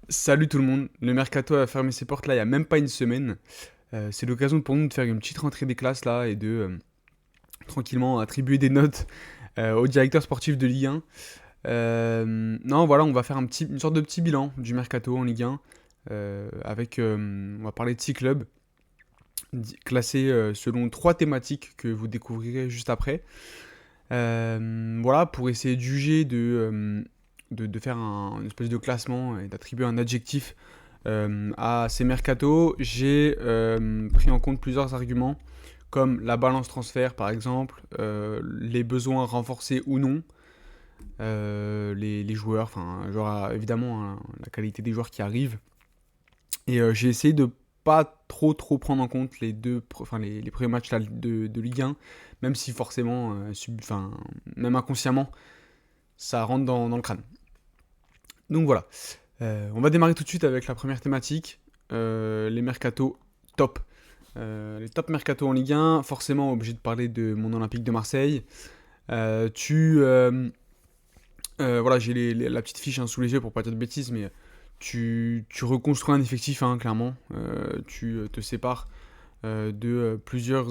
Salut tout le monde, le mercato a fermé ses portes là il y a même pas une semaine. C'est l'occasion pour nous de faire une petite rentrée des classes là et de tranquillement attribuer des notes au directeur sportif de Ligue 1. Non voilà, on va faire une sorte de petit bilan du mercato en Ligue 1 on va parler de 6 clubs classés selon 3 thématiques que vous découvrirez juste après. Voilà, pour essayer de juger de faire une espèce de classement et d'attribuer un adjectif à ces mercatos, j'ai pris en compte plusieurs arguments, comme la balance transfert par exemple, les besoins renforcés ou non, les joueurs, enfin, genre, évidemment hein, la qualité des joueurs qui arrivent. Et j'ai essayé de pas trop prendre en compte les premiers matchs là, de Ligue 1, même si forcément, même inconsciemment, ça rentre dans le crâne. Donc voilà. On va démarrer tout de suite avec la première thématique, les mercatos top. Les top mercatos en Ligue 1, forcément obligé de parler de mon Olympique de Marseille. Euh, tu, euh, voilà, j'ai la petite fiche hein, sous les yeux pour pas dire de bêtises, mais tu reconstruis un effectif, hein, clairement. Tu te sépares de plusieurs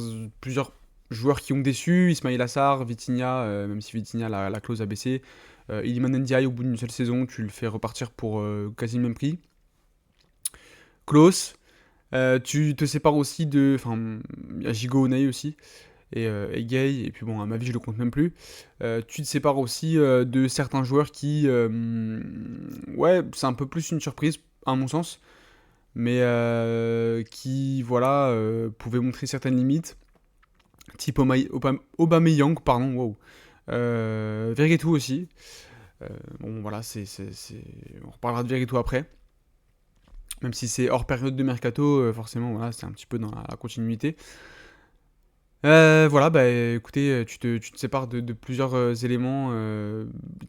joueurs qui ont déçu. Ismail Assar, Vitinha, même si Vitinha la clause a baissé. Iliman Ndiaye, au bout d'une seule saison, tu le fais repartir pour quasi le même prix. Klaus, tu te sépares aussi de. Enfin, il y a Gigo Onay aussi, et Gay, et puis bon, à ma vie, je le compte même plus. Tu te sépares aussi de certains joueurs qui. Ouais, c'est un peu plus une surprise, à mon sens, mais qui, voilà, pouvaient montrer certaines limites. Type Aubameyang, pardon, wow. Vergetou aussi. Bon, voilà, on reparlera de Vergetou après. Même si c'est hors période de mercato, forcément, voilà, c'est un petit peu dans la continuité. Voilà, bah écoutez, tu te sépares de plusieurs éléments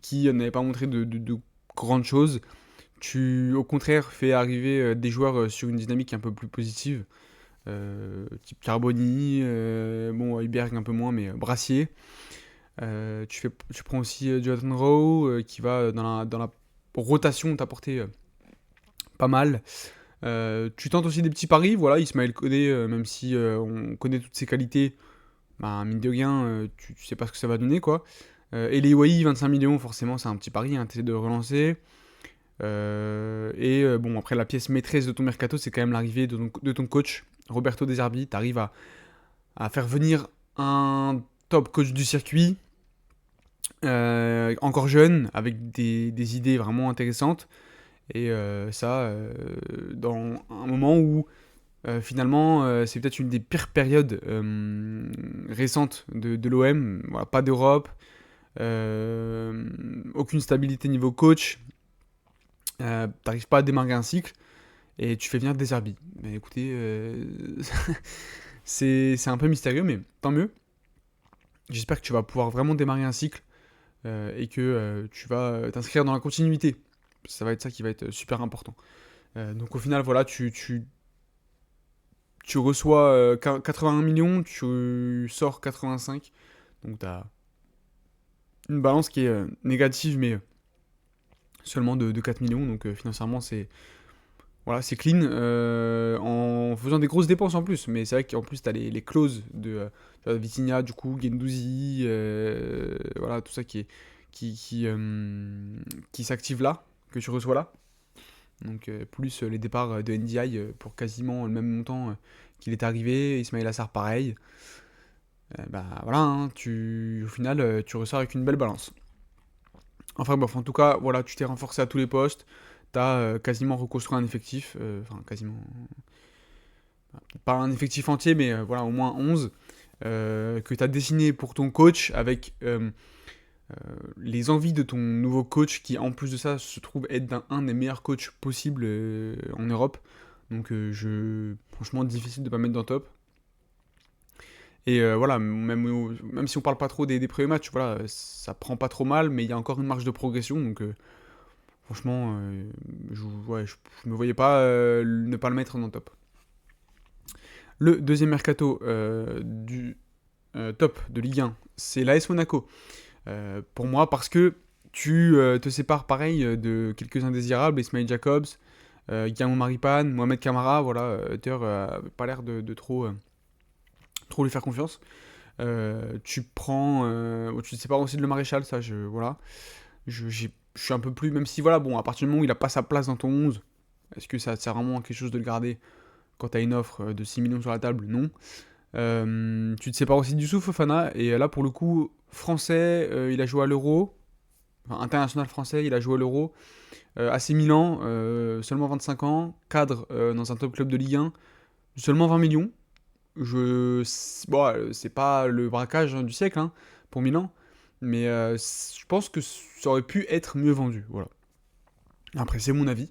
qui n'avaient pas montré de grandes choses. Tu, au contraire, fais arriver des joueurs sur une dynamique un peu plus positive, type Carboni, bon, Iberg un peu moins, mais Brassier. Tu prends aussi Jonathan Rowe, qui va dans la rotation t'apporter pas mal. Tu tentes aussi des petits paris, voilà, Ismaël Koné, même si on connaît toutes ses qualités, bah, mine de rien, tu sais pas ce que ça va donner, quoi. Eliwai, 25 millions, forcément, c'est un petit pari, hein, t'essaies de relancer. Bon, après, la pièce maîtresse de ton mercato, c'est quand même l'arrivée de ton coach, Roberto De Zerbi. T'arrives à faire venir un top coach du circuit, encore jeune, avec des idées vraiment intéressantes. Et dans un moment où finalement, c'est peut-être une des pires périodes récentes de l'OM. Voilà, pas d'Europe, aucune stabilité niveau coach. T'arrives pas à démarrer un cycle et tu fais venir des Zerbi. Mais écoutez, c'est un peu mystérieux, mais tant mieux. J'espère que tu vas pouvoir vraiment démarrer un cycle et que tu vas t'inscrire dans la continuité. Ça va être ça qui va être super important. Donc au final, voilà, tu reçois 81 millions, tu sors 85. Donc tu as une balance qui est négative, mais seulement de 4 millions. Donc financièrement, c'est clean en faisant des grosses dépenses en plus. Mais c'est vrai qu'en plus, tu as les clauses de Vitinha, du coup, Gendouzi, voilà, tout ça qui s'active là, que tu reçois là. Donc plus les départs de NDI pour quasiment le même montant qu'il est arrivé. Ismail Assar, pareil. Bah voilà, hein, au final, tu ressors avec une belle balance. Enfin bref, en tout cas, voilà, tu t'es renforcé à tous les postes. T'as quasiment reconstruit un effectif. Enfin, quasiment. Pas un effectif entier, mais voilà, au moins 11. Que tu as dessiné pour ton coach avec les envies de ton nouveau coach qui, en plus de ça, se trouve être un des meilleurs coachs possibles en Europe. Donc, franchement, difficile de ne pas mettre dans le top. Et voilà, même si on parle pas trop des premiers matchs, voilà, ça prend pas trop mal, mais il y a encore une marge de progression. Donc, franchement, je me voyais pas ne pas le mettre dans le top. Le deuxième mercato du top de Ligue 1, c'est l'AS Monaco. Pour moi, parce que tu te sépares pareil de quelques indésirables, Ismail Jacobs, Guillermo Maripane, Mohamed Camara, voilà, Hutter pas l'air de trop lui faire confiance. Tu prends, tu te sépares aussi de Le Maréchal, ça, voilà. Je suis un peu plus, même si, voilà, bon, à partir du moment où il a pas sa place dans ton 11, est-ce que ça sert vraiment à quelque chose de le garder quand t'as une offre de 6 millions sur la table? Non. Tu te sépares aussi du Youssouf Fofana, et là, pour le coup, français, il a joué à l'Euro, enfin, international français, il a joué à l'Euro, AC Milan, seulement 25 ans, cadre dans un top club de Ligue 1, seulement 20 millions. Bon, c'est pas le braquage du siècle hein, pour Milan, mais je pense que ça aurait pu être mieux vendu. Voilà. Après, c'est mon avis.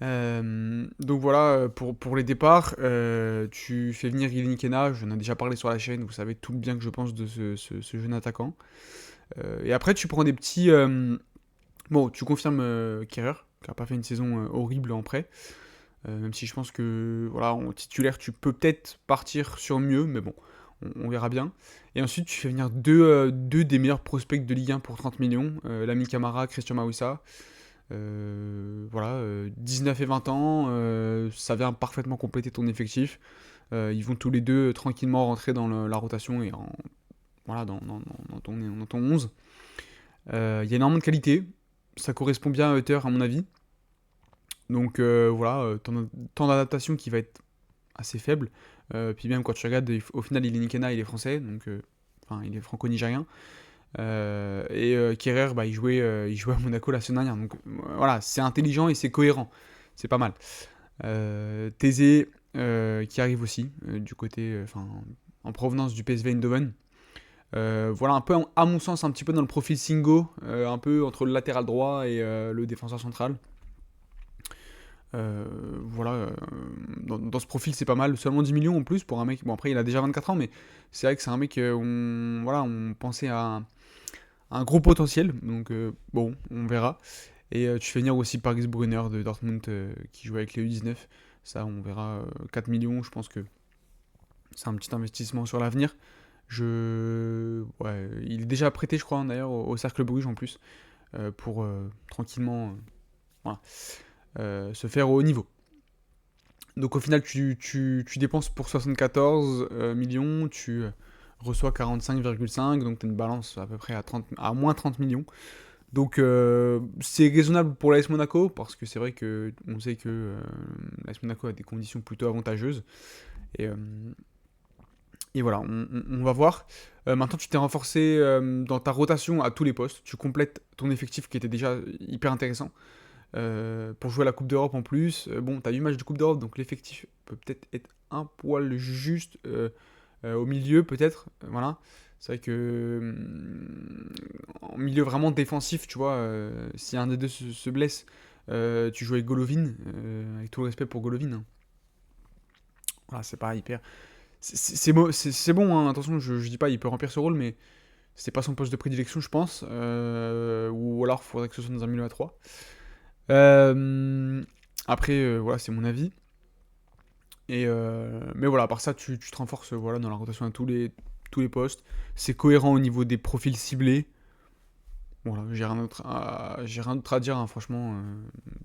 Donc voilà, pour les départs, tu fais venir Ilin Kena, j'en ai déjà parlé sur la chaîne, vous savez tout le bien que je pense de ce jeune attaquant. Et après, tu prends des petits. Bon, tu confirmes Kerrer, qui n'a pas fait une saison horrible en prêt. Même si je pense que voilà, en titulaire, tu peux peut-être partir sur mieux, mais bon, on verra bien. Et ensuite, tu fais venir deux des meilleurs prospects de Ligue 1 pour 30 millions, Lamine Camara, Christian Maouissa. Voilà, 19 et 20 ans, ça vient parfaitement compléter ton effectif. Ils vont tous les deux tranquillement rentrer dans la rotation et voilà, dans ton 11. Il y a énormément de qualité, ça correspond bien à Hutter à mon avis. Donc voilà, temps d'adaptation qui va être assez faible. Puis même quand tu regardes, au final, il est Nikena, il est français, donc enfin, il est franco-nigérien. Kerrer, bah, il jouait à Monaco la semaine dernière. Donc voilà, c'est intelligent et c'est cohérent. C'est pas mal. Thésée, qui arrive aussi, du côté, en provenance du PSV Eindhoven. Voilà un peu, à mon sens, un petit peu dans le profil Singo, un peu entre le latéral droit et le défenseur central. Voilà, dans ce profil c'est pas mal, seulement 10 millions en plus pour un mec, bon après il a déjà 24 ans mais c'est vrai que c'est un mec, on pensait à un gros potentiel, donc bon, on verra. Et tu fais venir aussi Paris Brunner de Dortmund qui joue avec les U19, ça on verra, 4 millions, je pense que c'est un petit investissement sur l'avenir. Ouais, il est déjà prêté je crois hein, d'ailleurs au Cercle Bruges en plus, pour tranquillement voilà, se faire au haut niveau. Donc au final, tu dépenses pour 74 millions, tu reçois 45,5, donc tu as une balance à peu près à moins 30 millions. Donc c'est raisonnable pour l'AS Monaco, parce que c'est vrai qu'on sait que l'AS Monaco a des conditions plutôt avantageuses. Et, euh, et voilà, on va voir. Maintenant, tu t'es renforcé dans ta rotation à tous les postes. Tu complètes ton effectif qui était déjà hyper intéressant. Pour jouer à la Coupe d'Europe en plus. Bon, t'as 8 matchs de Coupe d'Europe, donc l'effectif peut peut-être être un poil juste au milieu, peut-être. Voilà. C'est vrai que en milieu vraiment défensif, tu vois, si un des deux se blesse, tu joues avec Golovin, avec tout le respect pour Golovin. Hein. Voilà, c'est pas hyper. C'est bon, hein, attention, je dis pas, il peut remplir ce rôle, mais c'est pas son poste de prédilection, je pense. Ou alors, il faudrait que ce soit dans un milieu à 3. Euh, Après, voilà, c'est mon avis. Mais voilà, à part ça, tu te renforces voilà, dans la rotation à tous les postes. C'est cohérent au niveau des profils ciblés. Voilà, j'ai rien d'autre à dire, hein, franchement.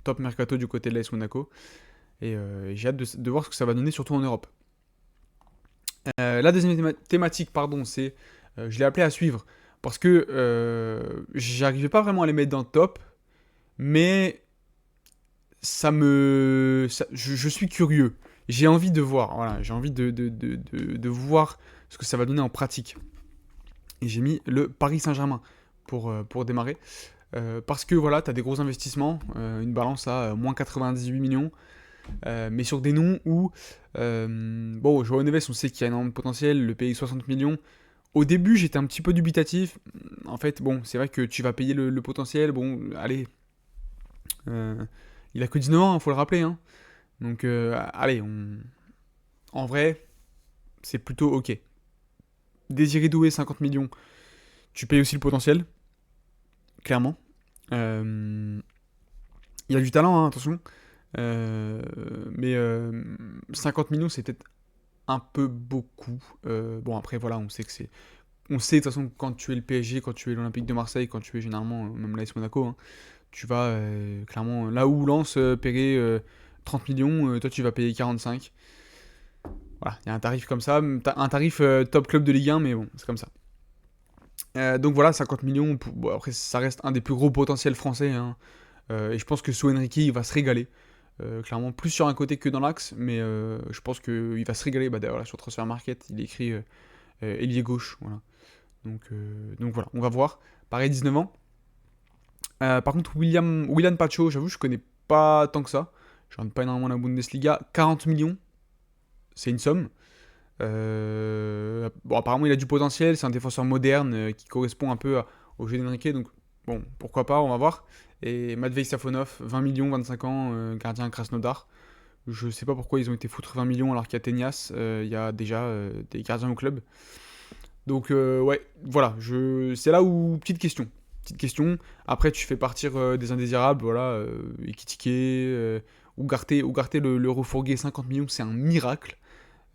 Top mercato du côté de l'AS Monaco. Et j'ai hâte de voir ce que ça va donner, surtout en Europe. La deuxième thématique, pardon, c'est. Je l'ai appelé à suivre. Parce que j'arrivais pas vraiment à les mettre dans le top. Mais je suis curieux. J'ai envie de voir, voilà, j'ai envie de voir ce que ça va donner en pratique. Et j'ai mis le Paris Saint-Germain pour démarrer. Parce que voilà, tu as des gros investissements, une balance à moins 98 millions, mais sur des noms où, bon, Joao Neves, on sait qu'il y a énormément de potentiel, le payer 60 millions. Au début, j'étais un petit peu dubitatif. En fait, bon, c'est vrai que tu vas payer le potentiel, bon, allez, il a que 19 ans, il faut le rappeler. Hein. Donc, allez, en vrai, c'est plutôt ok. Désiré Doué, 50 millions, tu payes aussi le potentiel, clairement. Il y a du talent, hein, attention. Mais 50 millions, c'est peut-être un peu beaucoup. Bon, après, voilà, on sait que c'est. On sait de toute façon quand tu es le PSG, quand tu es l'Olympique de Marseille, quand tu es généralement même l'AS Monaco, hein, tu vas clairement là où Lens, Perret, 30 millions, toi tu vas payer 45. Voilà, il y a un tarif comme ça, un tarif top club de Ligue 1, mais bon, c'est comme ça. Donc voilà, 50 millions, bon, après ça reste un des plus gros potentiels français, hein. Et je pense que sous Enrique, il va se régaler. Clairement, plus sur un côté que dans l'axe, mais je pense qu'il va se régaler. Bah, d'ailleurs, là, sur Transfer Market, il est écrit ailier gauche. Voilà. Donc voilà, on va voir. Pareil, 19 ans. Par contre, Willian Pacho, j'avoue, je connais pas tant que ça. Je rentre pas énormément la Bundesliga. 40 millions, c'est une somme. Bon, apparemment, il a du potentiel. C'est un défenseur moderne qui correspond un peu au jeu d'Enrique. Donc, bon, pourquoi pas, on va voir. Et Matvei Safonov, 20 millions, 25 ans, gardien Krasnodar. Je sais pas pourquoi ils ont été foutre 20 millions alors qu'à Tenias, il y a déjà des gardiens au club. Donc, ouais, voilà. C'est là où. Petite question. Petite question. Après, tu fais partir des indésirables, voilà. Ekitike, Ugarte, le refourguer 50 millions, c'est un miracle.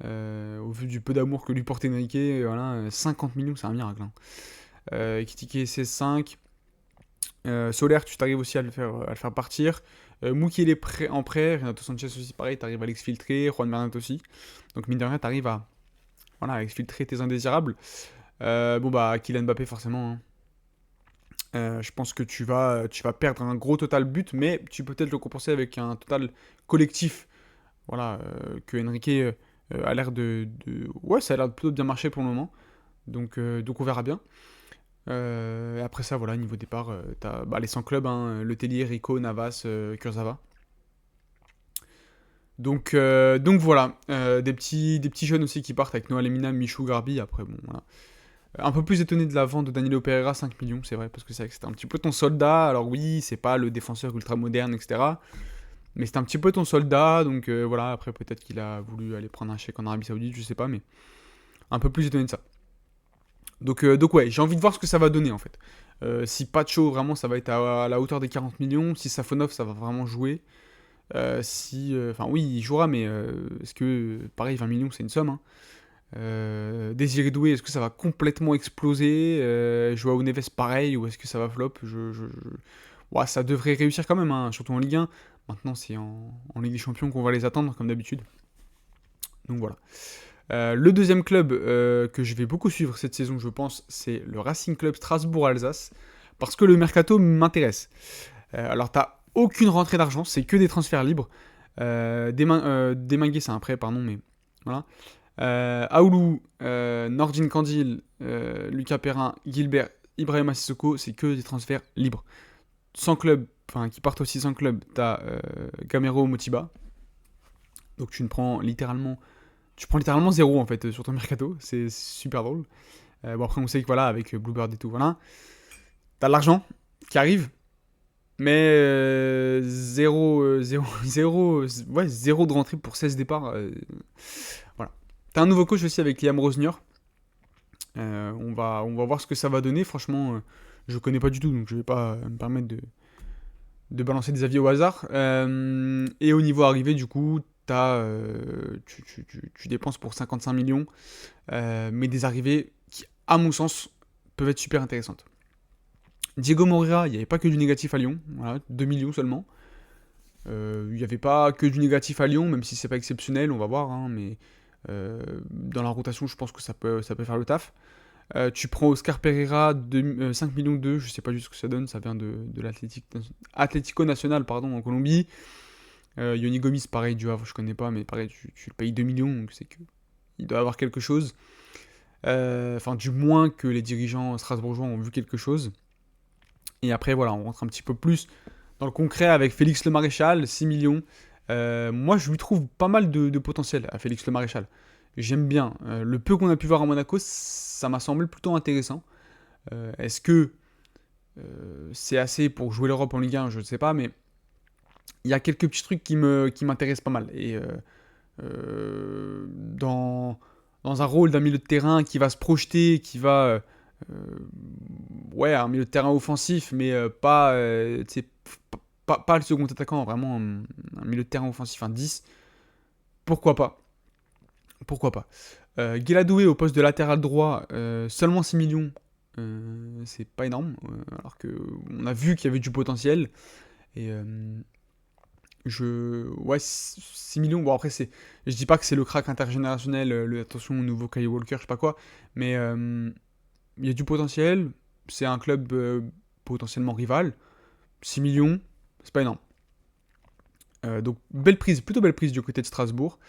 Au vu du peu d'amour que lui porte Enrique, voilà, 50 millions, c'est un miracle, hein. Ekitike, 16-5. Solaire, tu t'arrives aussi à le faire partir. Mouki, il est en prêt. Renato Sanchez aussi, pareil, tu arrives à l'exfiltrer. Juan Bernat aussi. Donc, mine de rien, tu arrives à exfiltrer tes indésirables. Bon, bah, Kylian Mbappé, forcément, hein. Je pense que tu vas perdre un gros total but, mais tu peux peut-être le compenser avec un total collectif. Voilà, que Enrique a l'air Ouais, ça a l'air de plutôt bien marcher pour le moment. Donc on verra bien. Après ça, voilà, niveau départ, t'as les 100 clubs, hein, Le Tellier, Rico, Navas, Kurzawa. Donc voilà, des petits jeunes aussi qui partent avec Noah Lemina, Michou, Garbi. Après, bon, voilà. Un peu plus étonné de la vente de Danilo Pereira, 5 millions, c'est vrai, parce que c'est vrai que c'était un petit peu ton soldat. Alors oui, c'est pas le défenseur ultra moderne, etc. Mais c'était un petit peu ton soldat, donc voilà, après peut-être qu'il a voulu aller prendre un chèque en Arabie Saoudite, je sais pas, mais un peu plus étonné de ça. Donc ouais, j'ai envie de voir ce que ça va donner en fait. Si Pacho, vraiment, ça va être à la hauteur des 40 millions, si Safonov, ça va vraiment jouer. Enfin oui, il jouera, mais est-ce que, pareil, 20 millions, c'est une somme, hein. Désiré Doué, est-ce que ça va complètement exploser? Joao Neves, pareil, ou est-ce que ça va flop? Ouais, ça devrait réussir quand même, hein, surtout en Ligue 1. Maintenant, c'est en Ligue des Champions qu'on va les attendre, comme d'habitude. Donc voilà. Le deuxième club que je vais beaucoup suivre cette saison, je pense, c'est le Racing Club Strasbourg-Alsace, parce que le mercato m'intéresse. Alors, t'as aucune rentrée d'argent, c'est que des transferts libres. Deminguet, c'est un prêt, pardon, mais voilà. Aoulou, Nordin Kandil, Lucas Perrin, Gilbert, Ibrahima Sissoko, c'est que des transferts libres. Sans club, enfin qui partent aussi sans club, t'as Gamero, Motiba. Donc tu prends littéralement zéro en fait sur ton mercato, c'est super drôle. Bon après on sait que voilà avec Bluebird et tout, voilà. T'as de l'argent qui arrive, mais zéro de rentrée pour 16 départs. Voilà. T'as un nouveau coach aussi avec Liam Rosner. On va voir ce que ça va donner. Franchement, je connais pas du tout, donc je vais pas me permettre de balancer des avis au hasard. Et au niveau arrivé, du coup, tu dépenses pour 55 millions, mais des arrivées qui, à mon sens, peuvent être super intéressantes. Diego Moreira, il n'y avait pas que du négatif à Lyon, voilà, 2 millions seulement. Il n'y avait pas que du négatif à Lyon, même si c'est pas exceptionnel, on va voir, hein, mais dans la rotation, je pense que ça peut faire le taf. Tu prends Oscar Pereira, 5 millions 2, je sais pas du tout ce que ça donne, ça vient de l'Atlético Nacional, pardon, en Colombie. Yoni Gomis, pareil, du Havre, je connais pas, mais pareil, tu le payes 2 millions, donc c'est que il doit avoir quelque chose. Enfin, du moins que les dirigeants strasbourgeois ont vu quelque chose. Et après, voilà, on rentre un petit peu plus dans le concret avec Félix Le Maréchal, 6 millions. Moi, je lui trouve pas mal de potentiel à Félix Le Maréchal. J'aime bien. Le peu qu'on a pu voir à Monaco, ça m'a semblé plutôt intéressant. Est-ce que c'est assez pour jouer l'Europe en Ligue 1? Je ne sais pas, mais il y a quelques petits trucs qui m'intéressent pas mal. Et dans un rôle d'un milieu de terrain qui va se projeter, qui va... ouais, un milieu de terrain offensif, mais pas, pas le second attaquant, vraiment un milieu de terrain offensif, un 10. Pourquoi pas? Pourquoi pas? Guéladoué au poste de latéral droit, seulement 6 millions, c'est pas énorme, alors qu'on a vu qu'il y avait du potentiel. Et Ouais, 6 millions. Bon, après, je dis pas que c'est le crack intergénérationnel, attention au nouveau Kyle Walker, je sais pas quoi. Mais il y a du potentiel. C'est un club potentiellement rival. 6 millions, c'est pas énorme. Donc, belle prise, plutôt belle prise du côté de Strasbourg.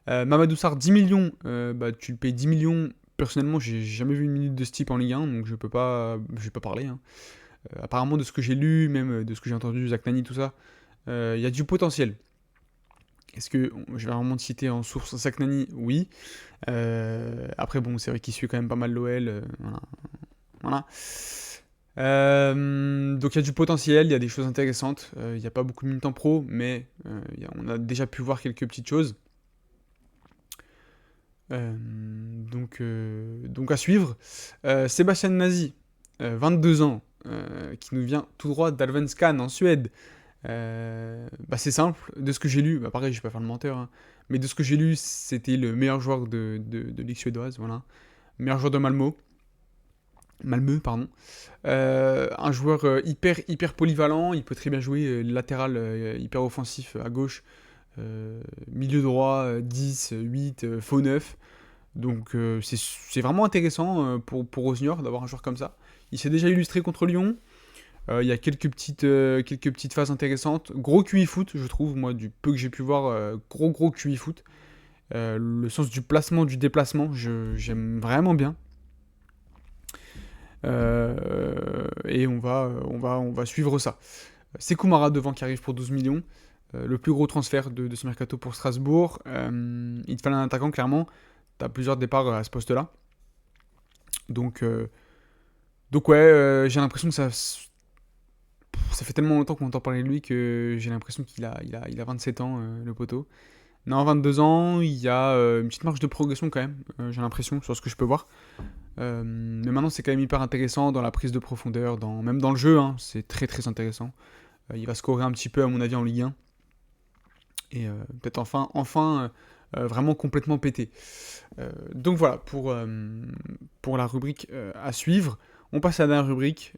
Mamadou Sarr, 10 millions. Bah, tu le payes 10 millions. Personnellement, j'ai jamais vu une minute de ce type en Ligue 1, donc je vais pas parler, hein. Apparemment, de ce que j'ai lu, même de ce que j'ai entendu, Zach Nani, tout ça, il y a du potentiel. Est-ce que je vais vraiment te citer en source Zach Nani? Oui. Après, bon, c'est vrai qu'il suit quand même pas mal l'OL. Voilà. Voilà. Donc il y a du potentiel, il y a des choses intéressantes. Il n'y a pas beaucoup de minutes en pro, mais on a déjà pu voir quelques petites choses. Donc à suivre. Sébastien Nazi, 22 ans, qui nous vient tout droit d'Allsvenskan en Suède. Bah c'est simple, de ce que j'ai lu, bah pareil, je vais pas faire le menteur, hein, mais de ce que j'ai lu, c'était le meilleur joueur de Ligue suédoise, voilà. Meilleur joueur de Malmö, pardon. Un joueur hyper polyvalent, il peut très bien jouer latéral hyper offensif à gauche, milieu droit 10, 8, faux 9. Donc c'est vraiment intéressant pour Rosnior d'avoir un joueur comme ça. Il s'est déjà illustré contre Lyon. Il y a quelques petites phases intéressantes. Gros QI foot, je trouve, moi, du peu que j'ai pu voir, gros QI foot. Le sens du placement, du déplacement, j'aime vraiment bien. Et on va suivre ça. C'est Koumara devant qui arrive pour 12 millions. Le plus gros transfert de ce mercato pour Strasbourg. Il te fallait un attaquant, clairement. Tu as plusieurs départs à ce poste-là. Donc ouais, j'ai l'impression que ça fait tellement longtemps qu'on entend parler de lui que j'ai l'impression qu'il a 27 ans, le poteau. Non, 22 ans, il y a une petite marge de progression quand même, j'ai l'impression, sur ce que je peux voir. Mais maintenant, c'est quand même hyper intéressant dans la prise de profondeur, même dans le jeu, hein, c'est très intéressant. Il va scorer un petit peu, à mon avis, en Ligue 1. Et peut-être enfin vraiment complètement pété. Donc voilà, pour la rubrique à suivre. On passe à la dernière rubrique.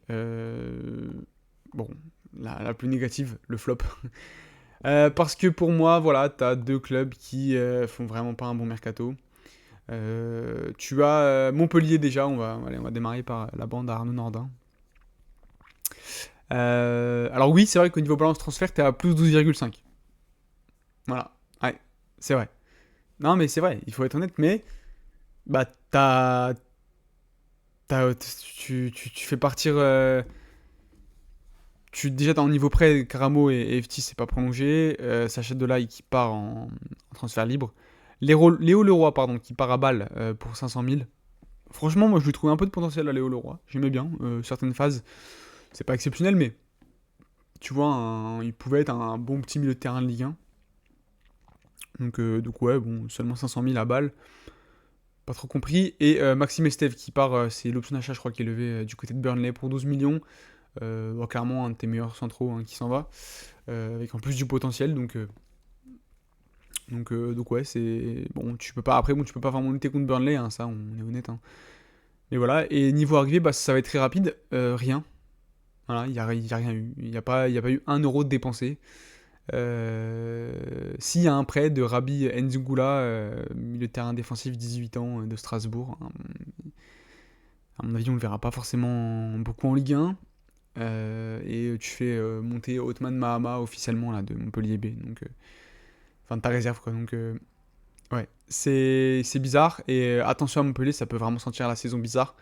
Bon, la plus négative, le flop. Parce que pour moi, voilà, t'as deux clubs qui font vraiment pas un bon mercato. Tu as Montpellier déjà, on va démarrer par la bande à Arnaud Nordin. Alors oui, c'est vrai qu'au niveau balance transfert, t'es à plus 12,5. Voilà, ouais, c'est vrai. Non mais c'est vrai, il faut être honnête, mais bah tu fais partir... déjà, t'es en niveau prêt, Caramo et FT, c'est pas prolongé. Sacha Delay qui part en transfert libre. Léo Leroy, pardon, qui part à Bâle pour 500 000. Franchement, moi, je lui trouvais un peu de potentiel à Léo Leroy. J'aimais bien. Certaines phases, c'est pas exceptionnel, mais tu vois, il pouvait être un bon petit milieu de terrain de Ligue 1. Donc ouais, bon, seulement 500 000 à Bâle. Pas trop compris. Et Maxime Estève qui part, c'est l'option d'achat, je crois, qui est levé du côté de Burnley pour 12 millions. Bon, clairement, un de tes meilleurs centraux hein, qui s'en va. Avec en plus du potentiel. Donc ouais, c'est... Bon, tu peux pas... Après, bon, tu peux pas vraiment lutter contre Burnley, hein, ça, on est honnête. Hein. Mais voilà, et niveau arrivée, bah, ça va être très rapide. Rien. Voilà, il y a rien eu. Il n'y a pas eu 1 euro de dépensé. S'il y a un prêt de Rabi Nzugula, milieu de terrain défensif, 18 ans, de Strasbourg, hein, à mon avis, on le verra pas forcément beaucoup en Ligue 1. Et tu fais monter Othman Mahama officiellement là, de Montpellier B. Donc, enfin, de ta réserve, quoi. Donc, ouais, c'est bizarre. Et attention à Montpellier, ça peut vraiment sentir la saison bizarre.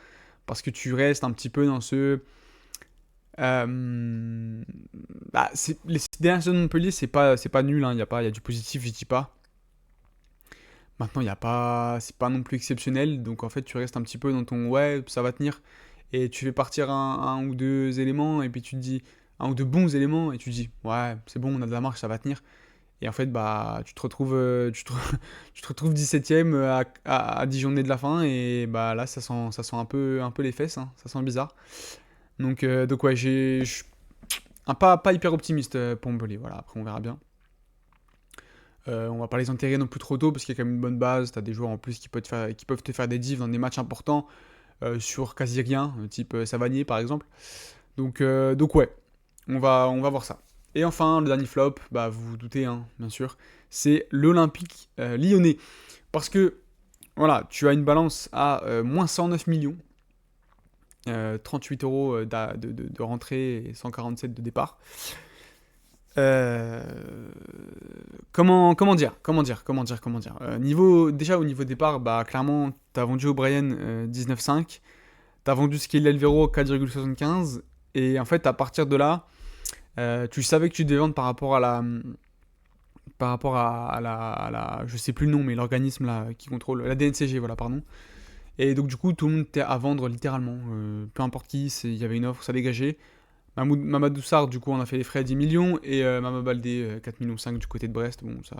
Parce que tu restes un petit peu dans ce... les dernières saisons de Montpellier, c'est pas nul, hein. Il y a du positif, je dis pas. Maintenant, c'est pas non plus exceptionnel. Donc, en fait, tu restes un petit peu dans ton ouais, ça va tenir. Et tu fais partir un ou deux éléments. Et puis, tu te dis un ou deux bons éléments. Et tu te dis ouais, c'est bon, on a de la marge, ça va tenir. Et en fait, bah, tu te retrouves, tu te retrouves 17ème à 10 journées de la fin. Et bah là, ça sent un peu les fesses. Hein. Ça sent bizarre. Donc ouais, pas hyper optimiste pour Montpellier. Voilà, après, on verra bien. On va pas les enterrer non plus trop tôt parce qu'il y a quand même une bonne base. T'as des joueurs en plus qui peuvent te faire des divs dans des matchs importants sur quasi rien, type Savanier par exemple. Donc ouais, on va voir ça. Et enfin, le dernier flop, bah, vous vous doutez, hein, bien sûr, c'est l'Olympique lyonnais. Parce que, voilà, tu as une balance à moins 109 millions, 38 euros de rentrée et 147 de départ. Euh, comment dire. Déjà au niveau départ, bah clairement, t'as vendu O'Brien 19,5, t'as vendu Skelly Alvero 4,75, et en fait à partir de là, tu savais que tu devais vendre je sais plus le nom, mais l'organisme là qui contrôle la DNCG, voilà, pardon. Et donc du coup, tout le monde était à vendre littéralement, peu importe qui, il y avait une offre, ça dégageait. Mamadou Sarr, du coup, on a fait les frais à 10 millions, et Mama Baldé 4,5 millions du côté de Brest. Bon, ça,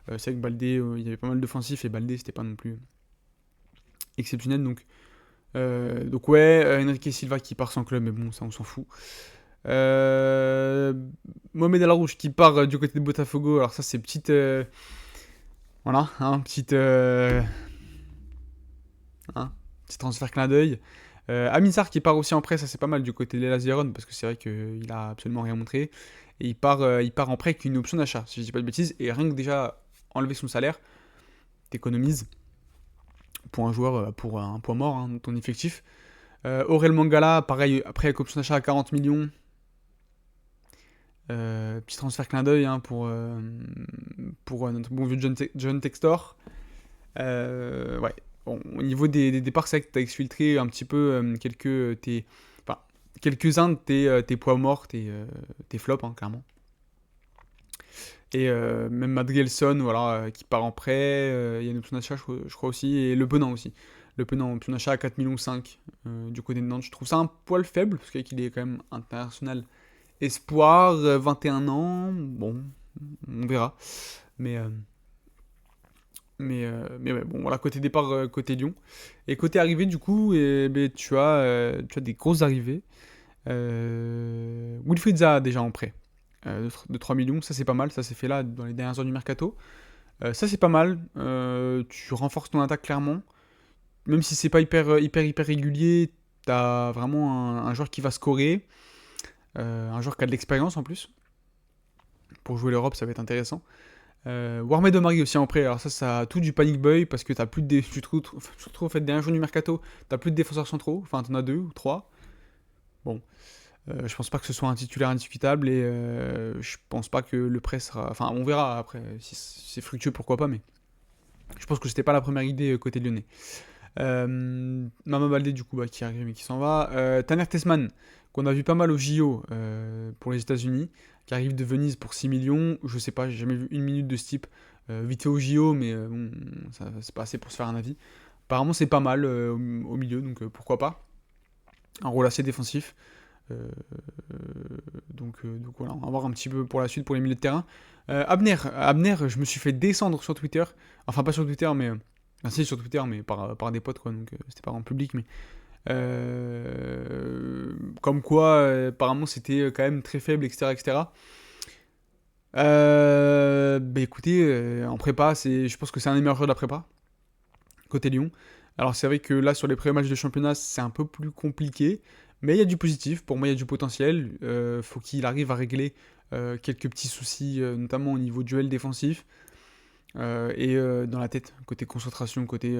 c'est vrai que Baldé, il y avait pas mal d'offensifs, et Baldé, c'était pas non plus exceptionnel. Donc ouais, Enrique Silva qui part sans club, mais bon, ça, on s'en fout. Euh, Mohamed El Arouche qui part du côté de Botafogo. Alors ça, c'est petite... voilà, hein, hein, petit transfert clin d'œil. Amissar qui part aussi en prêt, ça c'est pas mal du côté de l'Hellas Vérone, parce que c'est vrai qu'il a absolument rien montré. Et il part en prêt avec une option d'achat, si je dis pas de bêtises. Et rien que déjà enlever son salaire, t'économises pour un joueur, pour un poids mort dans ton effectif. Aurel Mangala, pareil, après avec option d'achat à 40 millions. Petit transfert clin d'œil pour notre bon vieux John Textor. Ouais. Bon, au niveau des départs, c'est vrai que tu as exfiltré un petit peu quelques-uns de tes poids morts, tes flops, hein, clairement. Et même Madrielson, voilà, qui part en prêt, il y a une option d'achat, je crois aussi, et Le Penant aussi. Le Penant, option d'achat à 4,5 millions du côté de Nantes. Je trouve ça un poil faible, parce qu'il est quand même international espoir, 21 ans, bon, on verra. Mais, euh, mais ouais, bon, voilà, côté départ, côté Lyon. Et côté arrivée, du coup, ben, tu as des grosses arrivées. Wilfried Zaha, déjà en prêt, de 3 millions, ça c'est pas mal, ça s'est fait là dans les dernières heures du mercato. Ça c'est pas mal, tu renforces ton attaque clairement. Même si c'est pas hyper régulier, t'as vraiment un joueur qui va scorer, un joueur qui a de l'expérience en plus. Pour jouer l'Europe, ça va être intéressant. Warmed Omari aussi en prêt. Alors ça a tout du panic boy parce que t'as plus de tu te retrouves au fait dernier jour du mercato, t'as plus de défenseurs centraux. Enfin, t'en as deux ou trois. Bon, je pense pas que ce soit un titulaire indiscutable, et je pense pas que le prêt sera. Enfin, on verra après si c'est fructueux, pourquoi pas. Mais je pense que c'était pas la première idée côté lyonnais. Mama Baldé du coup qui arrive mais qui s'en va. Tanner Tessman qu'on a vu pas mal au JO pour les États-Unis, qui arrive de Venise pour 6 millions. Je sais pas, j'ai jamais vu une minute de ce type. Vite fait au JO, mais bon, c'est pas assez pour se faire un avis. Apparemment c'est pas mal au milieu, donc pourquoi pas. Un rôle assez défensif. Euh, donc voilà, on va voir un petit peu pour la suite pour les milieux de terrain. Abner, je me suis fait descendre sur Twitter. Enfin pas sur Twitter, mais si, sur Twitter, mais par des potes, quoi, donc c'était pas en public, mais comme quoi, apparemment, c'était quand même très faible, etc., etc. Bah écoutez, en prépa, je pense que c'est un des meilleurs joueurs de la prépa, côté Lyon. Alors c'est vrai que là, sur les premiers matchs de championnat, c'est un peu plus compliqué, mais il y a du positif, pour moi, il y a du potentiel. Faut qu'il arrive à régler quelques petits soucis, notamment au niveau duel défensif. Et dans la tête, côté concentration, côté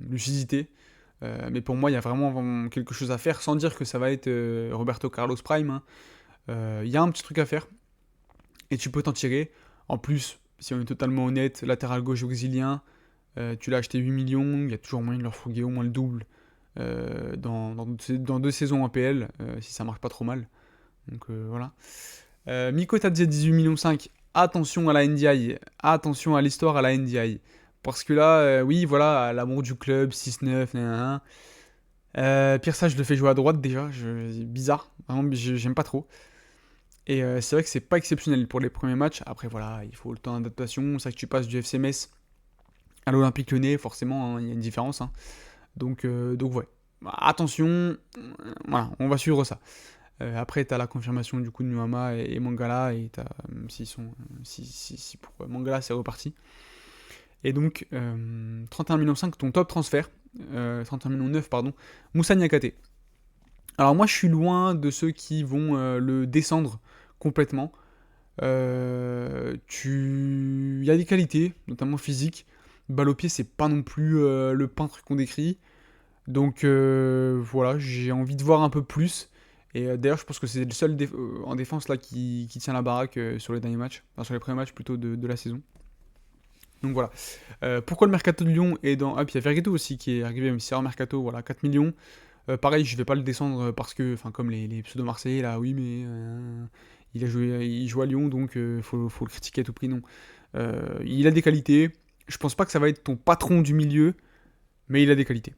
lucidité. Mais pour moi, il y a vraiment quelque chose à faire, sans dire que ça va être Roberto Carlos Prime, hein. Il y a un petit truc à faire, et tu peux t'en tirer. En plus, si on est totalement honnête, latéral gauche brésilien, tu l'as acheté 8 millions, il y a toujours moyen de leur fourguer au moins le double dans 2 saisons en PL, si ça marche pas trop mal. Donc voilà. Miko Tadze 18 millions 5. Attention à la NDI, attention à l'histoire à la NDI. Parce que là, oui, voilà, l'amour du club, 6-9, nanana. Pire ça, je le fais jouer à droite déjà, bizarre, vraiment, j'aime pas trop. Et c'est vrai que c'est pas exceptionnel pour les premiers matchs. Après, voilà, il faut le temps d'adaptation. C'est vrai que tu passes du FC Metz à l'Olympique Lyonnais, forcément, hein, il y a une différence, hein. Donc ouais. Attention, voilà, on va suivre ça. Après, tu as la confirmation du coup de Nuama et Mangala, et si pour Mangala c'est reparti. Et donc, 31 millions 5, ton top transfert, 31 millions 9, pardon, Moussa Niakate. Alors moi, je suis loin de ceux qui vont le descendre complètement. Il y a des qualités, notamment physiques. Balle au pied, c'est pas non plus le peintre qu'on décrit. Donc voilà, j'ai envie de voir un peu plus. Et d'ailleurs, je pense que c'est le seul en défense là qui tient la baraque sur les derniers matchs. Enfin, sur les premiers matchs plutôt de la saison. Donc voilà. Pourquoi le mercato de Lyon est dans. Ah, puis il y a Vergetto aussi qui est arrivé, même si c'est un mercato, voilà, 4 millions. Pareil, je vais pas le descendre parce que, enfin, comme les pseudo-marseillais là, oui, mais il joue à Lyon donc faut le critiquer à tout prix, non. Il a des qualités. Je pense pas que ça va être ton patron du milieu, mais il a des qualités.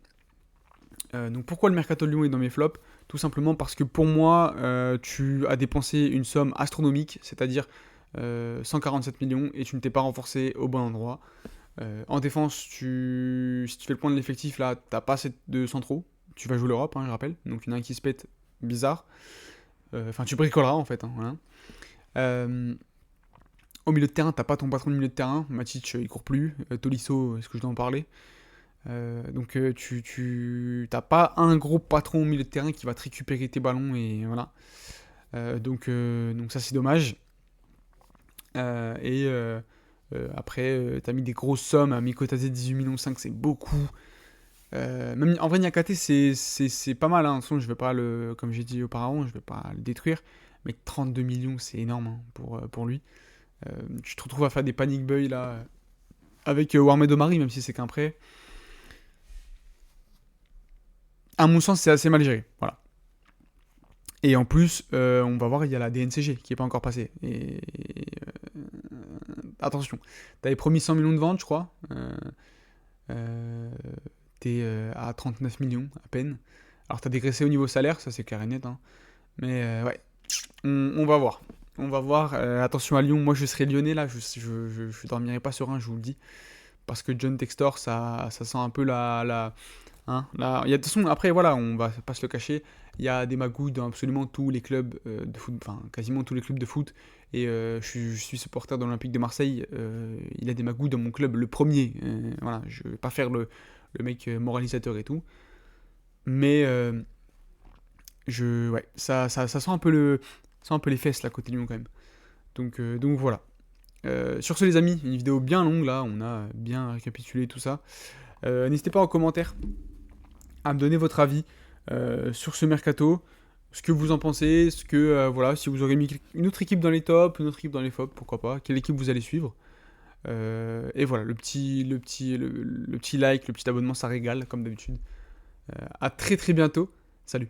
Donc pourquoi le mercato de Lyon est dans mes flops? Tout simplement parce que pour moi, tu as dépensé une somme astronomique, c'est-à-dire 147 millions, et tu ne t'es pas renforcé au bon endroit. En défense, si tu fais le point de l'effectif, là, t'as pas assez de centraux. Tu vas jouer l'Europe, hein, je rappelle. Donc il y en a un qui se pète, bizarre. Enfin, tu bricoleras en fait. Hein, voilà. Au milieu de terrain, t'as pas ton patron de milieu de terrain. Matic, il court plus. Tolisso, est-ce que je dois en parler? Donc tu t'as pas un gros patron au milieu de terrain qui va te récupérer tes ballons et voilà. Donc ça c'est dommage. Après, t'as mis des grosses sommes à Mikotadze 18 millions 5, c'est beaucoup. Même en vrai Niakate c'est pas mal. Hein. De toute façon, je vais pas le, comme j'ai dit auparavant, je vais pas le détruire. Mais 32 millions c'est énorme hein, pour lui. Tu te retrouves à faire des panic buy là avec Warmed Omari, même si c'est qu'un prêt. À mon sens, c'est assez mal géré. Voilà. Et en plus, on va voir, il y a la DNCG qui n'est pas encore passée. Et attention, t'avais promis 100 millions de ventes, je crois. Euh, T'es à 39 millions à peine. Alors t'as dégraissé au niveau salaire, ça c'est clair et net. Hein. Mais ouais, on va voir. On va voir. Attention à Lyon, moi je serai lyonnais là, je dormirai pas serein, je vous le dis. Parce que John Textor, ça sent un peu la, hein, là, de toute façon, après, voilà, on va pas se le cacher, il y a des magouilles dans absolument tous les clubs de foot, enfin, quasiment tous les clubs de foot. Et je suis supporter de l'Olympique de Marseille, il y a des magouilles dans mon club, le premier. Voilà, je vais pas faire le mec moralisateur et tout. Mais ouais, ça sent un peu les fesses, là, côté Lyon, quand même. Donc voilà. Sur ce, les amis, une vidéo bien longue, là, on a bien récapitulé tout ça. N'hésitez pas en commentaire à me donner votre avis sur ce mercato, ce que vous en pensez, voilà, si vous aurez mis une autre équipe dans les tops, une autre équipe dans les flops, pourquoi pas, quelle équipe vous allez suivre. Et voilà, le petit like, le petit abonnement, ça régale comme d'habitude. À très très bientôt. Salut.